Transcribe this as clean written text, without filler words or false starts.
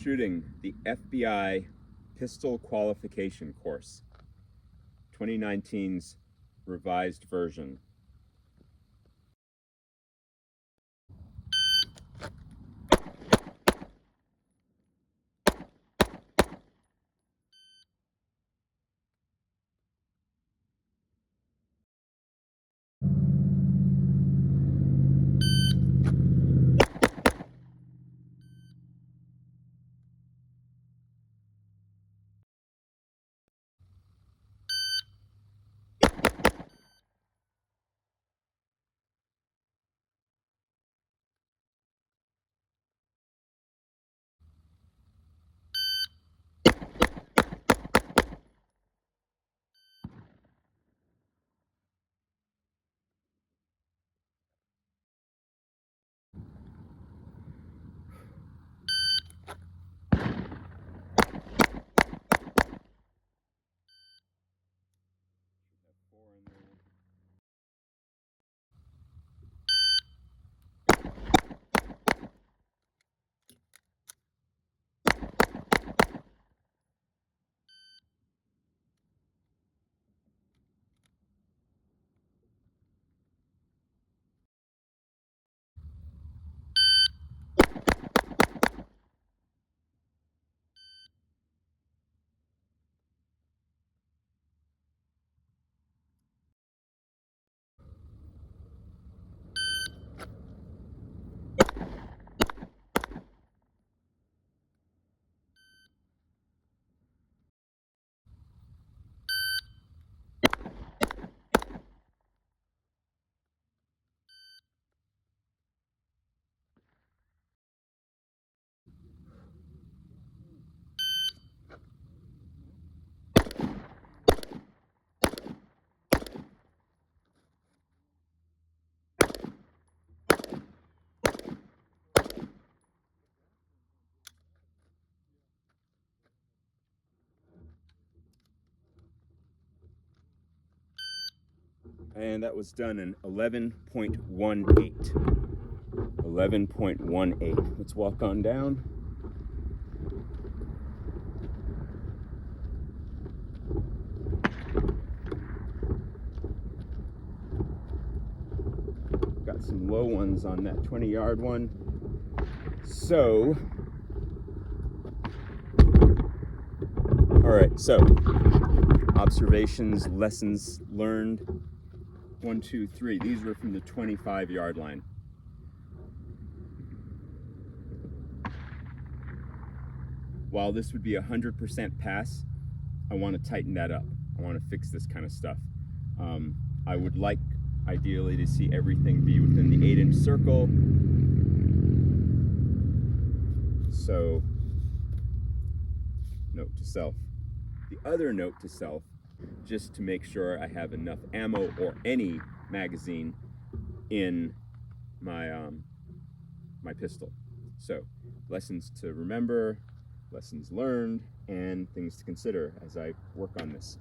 shooting the FBI Pistol Qualification course, 2019's revised version. And that was done in 11.18. 11.18. Let's walk on down. Got some low ones on that 20-yard one. So, all right, so observations, lessons learned. 1, 2, 3. These were from the 25-yard line. While this would be 100% pass, I want to tighten that up. I want to fix this kind of stuff. I would like, ideally, to see everything be within the 8-inch circle. So, note to self. The other note to self, just to make sure I have enough ammo or any magazine in my my pistol. So, lessons to remember, lessons learned, and things to consider as I work on this.